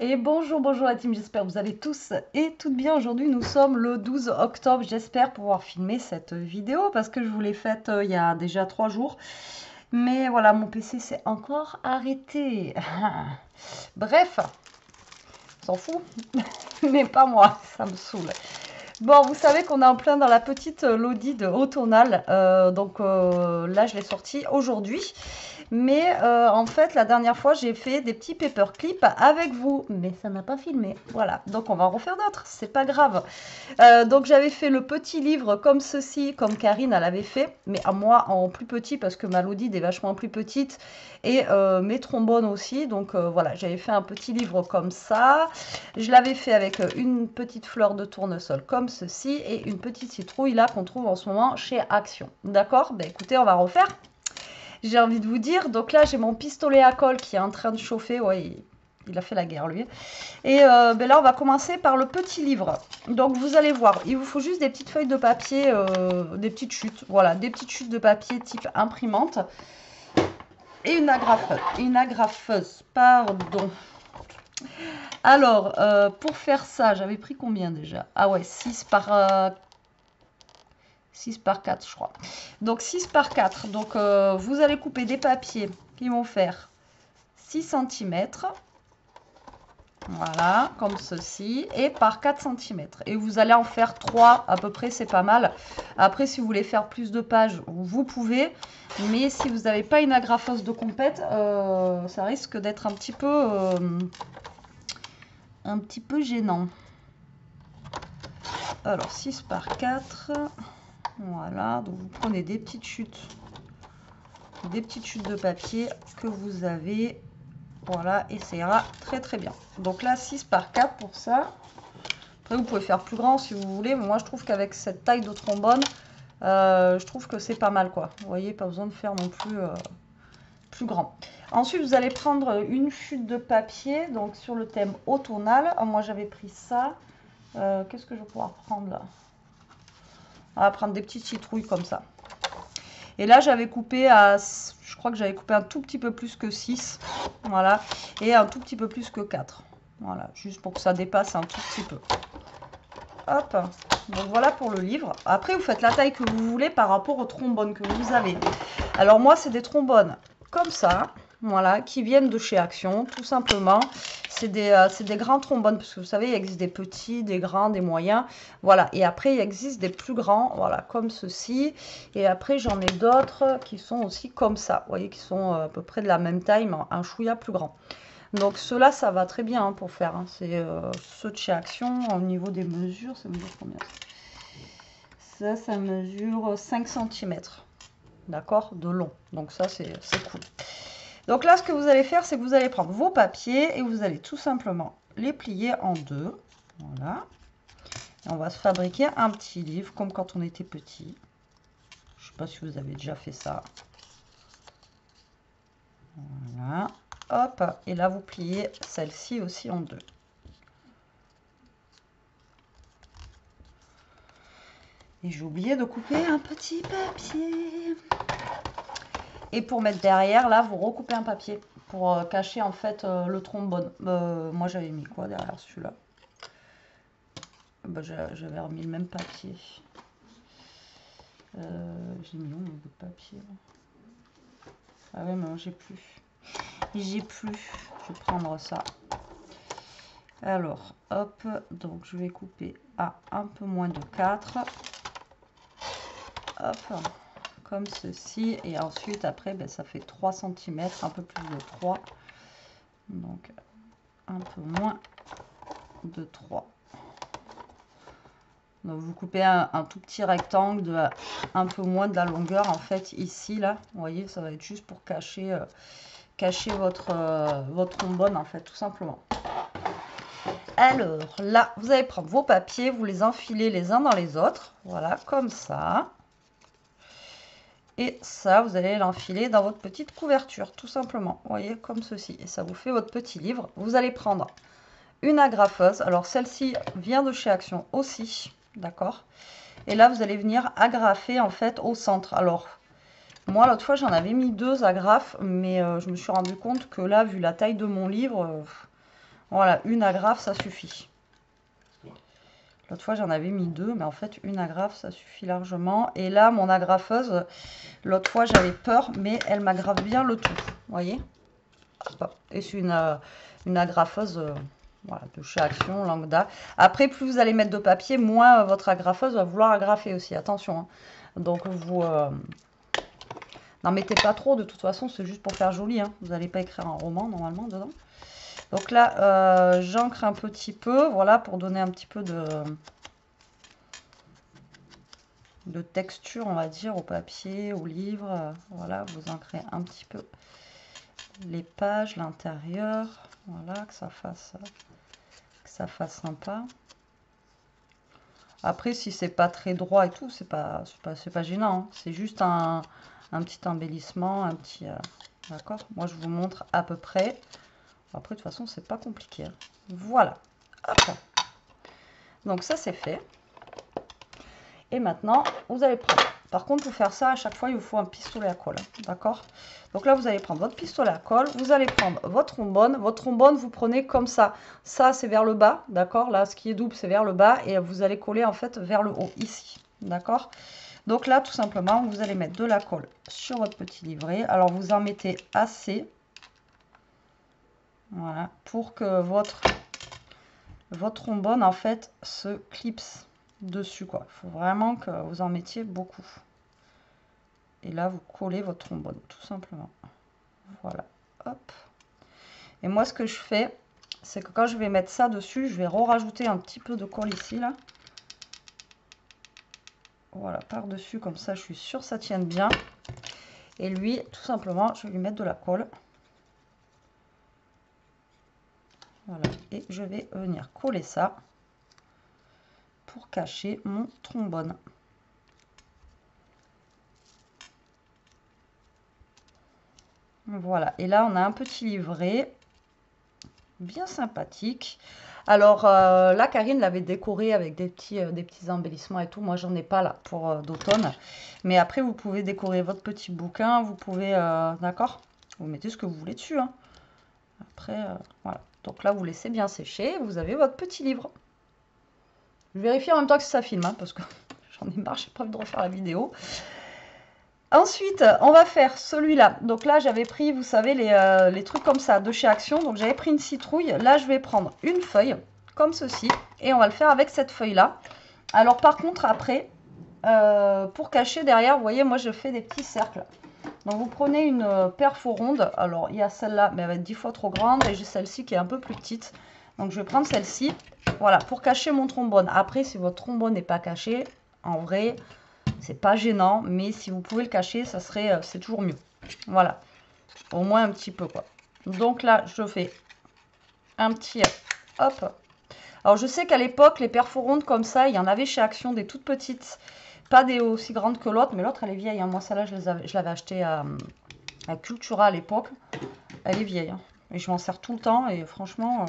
Et bonjour, bonjour la team, j'espère que vous allez tous et toutes bien. Aujourd'hui, nous sommes le 12 octobre. J'espère pouvoir filmer cette vidéo parce que je vous l'ai faite il y a déjà 3 jours. Mais voilà, mon PC s'est encore arrêté. Bref, on s'en fout, mais pas moi, ça me saoule. Bon, vous savez qu'on est en plein dans la petite Lodi de Automnal. Là, je l'ai sorti aujourd'hui. Mais en fait, la dernière fois, j'ai fait des petits paperclips avec vous. Mais ça n'a pas filmé. Voilà. Donc, on va en refaire d'autres. C'est pas grave. Donc, j'avais fait le petit livre comme ceci, comme Karine, elle avait fait. Mais à moi, en plus petit, parce que ma Lodide est vachement plus petite. Et mes trombones aussi. Donc, voilà. J'avais fait un petit livre comme ça. Je l'avais fait avec une petite fleur de tournesol comme ceci. Et une petite citrouille, là, qu'on trouve en ce moment chez Action. D'accord? Ben, écoutez, on va refaire. J'ai envie de vous dire, donc là j'ai mon pistolet à colle qui est en train de chauffer, ouais, il a fait la guerre lui. Et ben là on va commencer par le petit livre. Donc vous allez voir, il vous faut juste des petites feuilles de papier, des petites chutes, voilà, des petites chutes de papier type imprimante. Et une agrafeuse, pardon. Alors, pour faire ça, j'avais pris combien déjà? Ah ouais, 6 par 4, je crois. Donc 6 par 4. Donc vous allez couper des papiers qui vont faire 6 cm. Voilà, comme ceci. Et par 4 cm. Et vous allez en faire 3 à peu près, c'est pas mal. Après, si vous voulez faire plus de pages, vous pouvez. Mais si vous n'avez pas une agrafeuse de compète, ça risque d'être un petit peu gênant. Alors 6 par 4. Voilà, donc vous prenez des petites chutes de papier que vous avez. Voilà, et ça ira très très bien. Donc là, 6 par 4 pour ça. Après, vous pouvez faire plus grand si vous voulez. Mais moi, je trouve qu'avec cette taille de trombone, je trouve que c'est pas mal, quoi. Vous voyez, pas besoin de faire non plus grand. Ensuite, vous allez prendre une chute de papier, donc sur le thème automnal. Moi, j'avais pris ça. Qu'est-ce que je vais pouvoir prendre là? On va prendre des petites citrouilles comme ça. Et là, j'avais coupé à... Je crois que j'avais coupé un tout petit peu plus que 6. Voilà. Et un tout petit peu plus que 4. Voilà. Juste pour que ça dépasse un tout petit peu. Hop. Donc voilà pour le livre. Après, vous faites la taille que vous voulez par rapport aux trombones que vous avez. Alors moi, c'est des trombones comme ça. Voilà. Qui viennent de chez Action, tout simplement. C'est des grands trombones, parce que vous savez, il existe des petits, des grands, des moyens. Voilà, et après, il existe des plus grands, voilà, comme ceci. Et après, j'en ai d'autres qui sont aussi comme ça, vous voyez, qui sont à peu près de la même taille, mais un chouïa plus grand. Donc, ceux-là, ça va très bien pour faire. C'est ceux de chez Action, au niveau des mesures, ça mesure combien? Ça mesure 5 cm, d'accord, de long. Donc ça, c'est cool. Donc là, ce que vous allez faire, c'est que vous allez prendre vos papiers et vous allez tout simplement les plier en deux. Voilà. Et on va se fabriquer un petit livre comme quand on était petit. Je ne sais pas si vous avez déjà fait ça. Voilà. Hop. Et là, vous pliez celle-ci aussi en deux. Et j'ai oublié de couper un petit papier. Et pour mettre derrière, là, vous recoupez un papier pour cacher en fait le trombone. Moi, j'avais mis quoi derrière celui-là? J'avais remis le même papier. J'ai mis où mon bout de papier là? Ah ouais, mais j'ai plus. J'ai plus. Je vais prendre ça. Alors, hop. Donc, je vais couper à un peu moins de 4. Hop. Comme ceci. Et ensuite, après, ben, ça fait 3 cm. Un peu plus de 3. Donc, un peu moins de 3. Donc vous coupez un tout petit rectangle de un peu moins de la longueur en fait ici là. Vous voyez, ça va être juste pour cacher, votre trombone en fait tout simplement. Alors là, vous allez prendre vos papiers, vous les enfilez les uns dans les autres. Voilà, comme ça. Et ça, vous allez l'enfiler dans votre petite couverture tout simplement. Vous voyez, comme ceci. Et ça vous fait votre petit livre. Vous allez prendre une agrafeuse. Alors celle-ci vient de chez Action aussi. D'accord. Et là, vous allez venir agrafer en fait au centre. Alors, moi, l'autre fois, j'en avais mis 2 agrafes, mais je me suis rendu compte que là, vu la taille de mon livre, Voilà, une agrafe, ça suffit. L'autre fois, j'en avais mis 2, mais en fait, une agrafe, ça suffit largement. Et là, mon agrafeuse, l'autre fois, j'avais peur, mais elle m'agrafe bien le tout. Vous voyez? Et c'est une agrafeuse voilà, de chez Action, Lambda. Après, plus vous allez mettre de papier, moins votre agrafeuse va vouloir agrafer aussi. Attention. Hein. Donc, vous n'en mettez pas trop. De toute façon, c'est juste pour faire joli. Hein. Vous n'allez pas écrire un roman, normalement, dedans. Donc là, j'encre un petit peu, voilà, pour donner un petit peu de texture, on va dire, au papier, au livre. Voilà, vous ancrez un petit peu les pages, l'intérieur, voilà, que ça fasse sympa. Après, si c'est pas très droit et tout, c'est pas gênant. Hein. C'est juste un petit embellissement, un petit... d'accord. Moi, je vous montre à peu près. Après, de toute façon, c'est pas compliqué. Hein. Voilà. Hop. Donc, ça, c'est fait. Et maintenant, vous allez prendre... Par contre, pour faire ça, à chaque fois, il vous faut un pistolet à colle. Hein, d'accord. Donc là, vous allez prendre votre pistolet à colle. Vous allez prendre votre trombone. Votre trombone, vous prenez comme ça. Ça, c'est vers le bas. D'accord. Là, ce qui est double, c'est vers le bas. Et vous allez coller, en fait, vers le haut, ici. D'accord. Donc là, tout simplement, vous allez mettre de la colle sur votre petit livret. Alors, vous en mettez assez. Voilà, pour que votre trombone en fait se clipse dessus quoi. Il faut vraiment que vous en mettiez beaucoup. Et là, vous collez votre trombone tout simplement. Voilà, hop. Et moi, ce que je fais, c'est que quand je vais mettre ça dessus, je vais rajouter un petit peu de colle ici là. Voilà, par-dessus comme ça, je suis sûre que ça tienne bien. Et lui, tout simplement, je vais lui mettre de la colle. Voilà, et je vais venir coller ça pour cacher mon trombone. Voilà, et là on a un petit livret bien sympathique. Alors là, Karine l'avait décoré avec des petits embellissements et tout. Moi, j'en ai pas là pour d'automne. Mais après, vous pouvez décorer votre petit bouquin. Vous pouvez, d'accord? Vous mettez ce que vous voulez dessus. Hein. Après, voilà. Donc là, vous laissez bien sécher. Vous avez votre petit livre. Je vérifie en même temps que ça filme, hein, parce que j'en ai marre, j'ai pas envie de refaire la vidéo. Ensuite, on va faire celui-là. Donc là, j'avais pris, vous savez, les trucs comme ça de chez Action. Donc j'avais pris une citrouille. Là, je vais prendre une feuille comme ceci. Et on va le faire avec cette feuille-là. Alors par contre, après, pour cacher derrière, vous voyez, moi, je fais des petits cercles. Donc vous prenez une perfo ronde. Alors, il y a celle-là, mais elle va être 10 fois trop grande. Et j'ai celle-ci qui est un peu plus petite. Donc je vais prendre celle-ci. Voilà, pour cacher mon trombone. Après, si votre trombone n'est pas caché, en vrai... c'est pas gênant, mais si vous pouvez le cacher, ça serait, c'est toujours mieux. Voilà, au moins un petit peu quoi. Donc là, je fais un petit, hop. Alors je sais qu'à l'époque, les perfos rondes comme ça, il y en avait chez Action des toutes petites, pas des aussi grandes que l'autre, mais l'autre elle est vieille. Hein. Moi celle-là, je l'avais achetée à Cultura à l'époque. Elle est vieille, hein. Et je m'en sers tout le temps et franchement,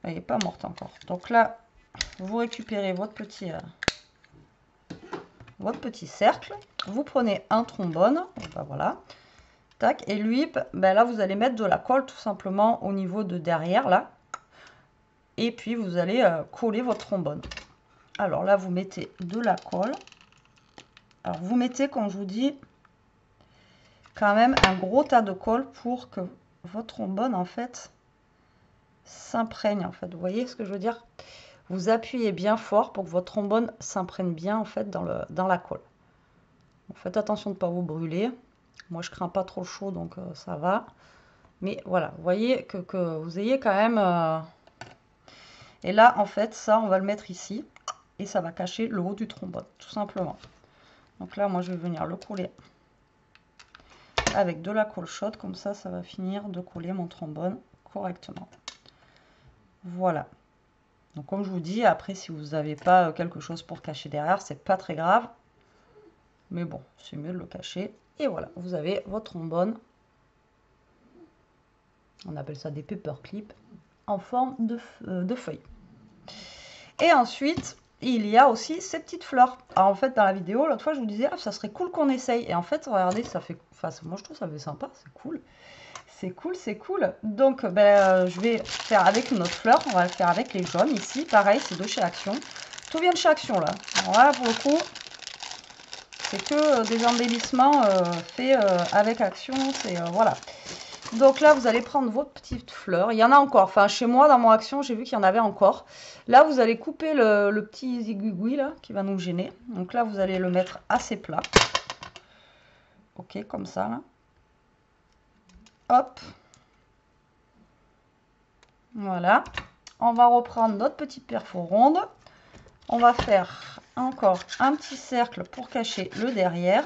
elle n'est pas morte encore. Donc là, vous récupérez votre petit cercle, vous prenez un trombone, ben voilà, tac, et lui, ben là vous allez mettre de la colle tout simplement au niveau de derrière là, et puis vous allez coller votre trombone. Alors là vous mettez de la colle, alors vous mettez, comme je vous dis, quand même un gros tas de colle pour que votre trombone en fait s'imprègne en fait, vous voyez ce que je veux dire? Vous appuyez bien fort pour que votre trombone s'imprègne bien en fait dans la colle. Faites attention de ne pas vous brûler. Moi, je crains pas trop chaud, donc ça va. Mais voilà, vous voyez que vous ayez quand même... Et là, en fait, ça, on va le mettre ici. Et ça va cacher le haut du trombone, tout simplement. Donc là, moi, je vais venir le coller avec de la colle chaude. Comme ça, ça va finir de coller mon trombone correctement. Voilà. Donc, comme je vous dis, après, si vous n'avez pas quelque chose pour cacher derrière, c'est pas très grave. Mais bon, c'est mieux de le cacher. Et voilà, vous avez votre trombone. On appelle ça des paperclips en forme de feuille. Et ensuite, il y a aussi ces petites fleurs. Alors en fait, dans la vidéo, l'autre fois, je vous disais, ah, ça serait cool qu'on essaye. Et en fait, regardez, ça fait... Enfin, moi, je trouve ça fait sympa, c'est cool. c'est cool, c'est cool. Donc, ben, je vais faire avec une autre fleur. On va le faire avec les jaunes ici. Pareil, c'est de chez Action. Tout vient de chez Action, là. Alors là, pour le coup, c'est que des embellissements faits avec Action. C'est voilà. Donc là, vous allez prendre votre petite fleur. Il y en a encore. Enfin, chez moi, dans mon Action, j'ai vu qu'il y en avait encore. Là, vous allez couper le petit zigouigoui, là, qui va nous gêner. Donc là, vous allez le mettre assez plat. Ok, comme ça, là. Hop. Voilà. On va reprendre notre petite perfo ronde. On va faire encore un petit cercle pour cacher le derrière.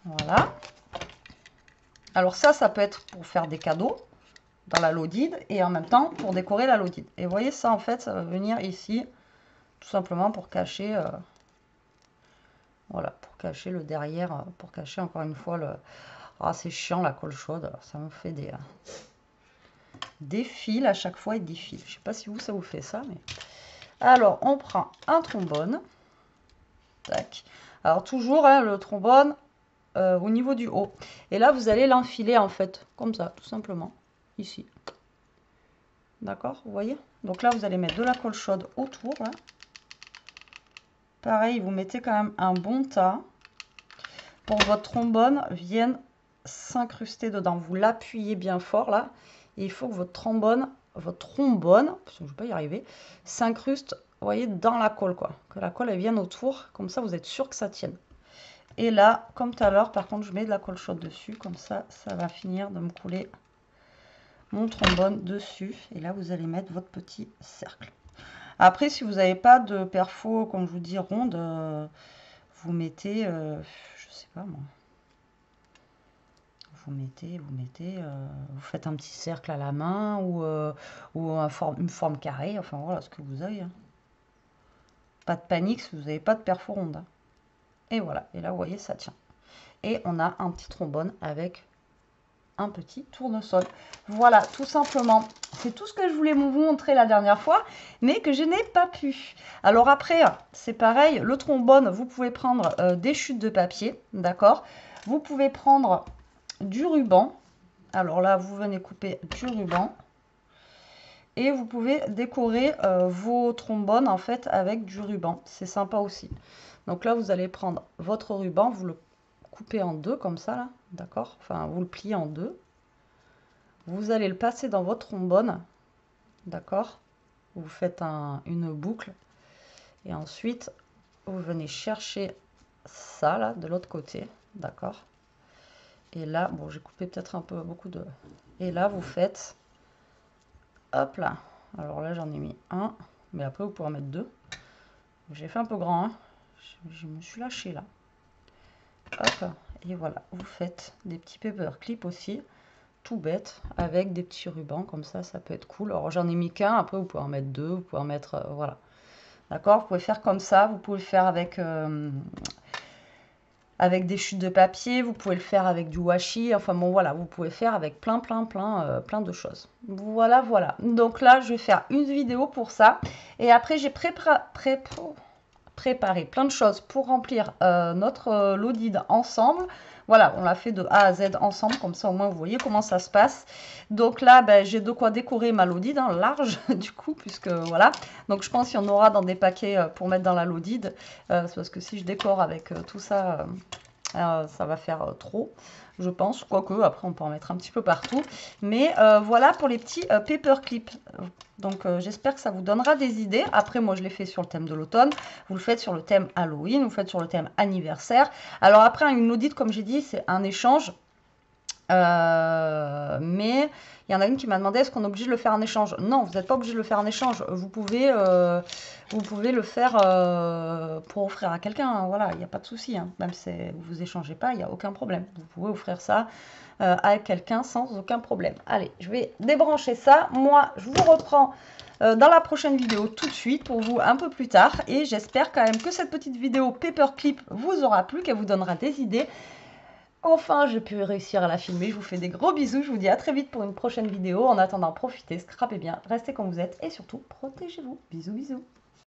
Voilà. Alors ça peut être pour faire des cadeaux dans la lodide et en même temps pour décorer la lodide. Et vous voyez ça, en fait, ça va venir ici tout simplement pour cacher... voilà, pour cacher le derrière, pour cacher encore une fois le... Ah, c'est chiant la colle chaude, ça me fait des fils à chaque fois et des fils. Je sais pas si vous, ça vous fait ça, mais... Alors, on prend un trombone. Tac. Alors, toujours hein, le trombone au niveau du haut. Et là, vous allez l'enfiler en fait, comme ça, tout simplement, ici. D'accord, vous voyez? Donc là, vous allez mettre de la colle chaude autour. Là. Pareil, vous mettez quand même un bon tas pour que votre trombone vienne s'incruster dedans. Vous l'appuyez bien fort là. Et il faut que votre trombone, parce que je ne vais pas y arriver, s'incruste, vous voyez, dans la colle quoi. Que la colle elle vienne autour, comme ça vous êtes sûr que ça tienne. Et là, comme tout à l'heure, par contre, je mets de la colle chaude dessus, comme ça, ça va finir de me couler mon trombone dessus. Et là, vous allez mettre votre petit cercle. Après, si vous n'avez pas de perfo, comme je vous dis, ronde, vous mettez, je sais pas moi, vous faites un petit cercle à la main ou une forme carrée, enfin voilà ce que vous avez. Hein. Pas de panique si vous n'avez pas de perfo ronde. Hein. Et voilà, et là vous voyez ça tient. Et on a un petit trombone avec un petit tournesol. Voilà, tout simplement. C'est tout ce que je voulais vous montrer la dernière fois, mais que je n'ai pas pu. Alors après, c'est pareil, le trombone, vous pouvez prendre des chutes de papier, d'accord? Vous pouvez prendre du ruban. Alors là, vous venez couper du ruban. Et vous pouvez décorer vos trombones en fait avec du ruban. C'est sympa aussi. Donc là, vous allez prendre votre ruban, vous le coupez en deux comme ça, là, d'accord? Enfin, vous le pliez en deux. Vous allez le passer dans votre trombone, d'accord? Vous faites une boucle. Et ensuite, vous venez chercher ça, là, de l'autre côté, d'accord? Et là, bon, j'ai coupé peut-être un peu, beaucoup de... Et là, vous faites... Hop là. Alors là, j'en ai mis un. Mais après, vous pouvez en mettre deux. J'ai fait un peu grand, hein. Je me suis lâchée là. Hop, et voilà, vous faites des petits paper clips aussi, tout bête, avec des petits rubans, comme ça peut être cool. Alors j'en ai mis qu'un, après vous pouvez en mettre deux, vous pouvez en mettre, voilà. D'accord, vous pouvez faire comme ça, vous pouvez le faire avec des chutes de papier, vous pouvez le faire avec du washi, enfin bon voilà, vous pouvez faire avec plein de choses. Voilà, voilà. Donc là, je vais faire une vidéo pour ça, et après j'ai préparer plein de choses pour remplir notre lodide ensemble. Voilà, on l'a fait de A à Z ensemble, comme ça au moins vous voyez comment ça se passe. Donc là, ben, j'ai de quoi décorer ma lodide, hein, large du coup, puisque voilà. Donc je pense qu'il y en aura dans des paquets pour mettre dans la lodide, parce que si je décore avec tout ça, ça va faire trop, je pense. Quoique, après on peut en mettre un petit peu partout. Mais voilà pour les petits paper clips. Donc j'espère que ça vous donnera des idées. Après moi je l'ai fait sur le thème de l'automne. Vous le faites sur le thème Halloween. Vous le faites sur le thème anniversaire. Alors après une audite comme j'ai dit c'est un échange. Mais il y en a une qui m'a demandé est-ce qu'on est obligé de le faire en échange. Non, vous n'êtes pas obligé de le faire en échange. Vous pouvez le faire pour offrir à quelqu'un. Hein, voilà, il n'y a pas de souci. Hein. Même si vous échangez pas, il n'y a aucun problème. Vous pouvez offrir ça à quelqu'un sans aucun problème. Allez, je vais débrancher ça. Moi, je vous reprends dans la prochaine vidéo tout de suite pour vous un peu plus tard. Et j'espère quand même que cette petite vidéo paperclip vous aura plu, qu'elle vous donnera des idées. Enfin, j'ai pu réussir à la filmer. Je vous fais des gros bisous. Je vous dis à très vite pour une prochaine vidéo. En attendant, profitez, scrapez bien, restez comme vous êtes et surtout, protégez-vous. Bisous, bisous.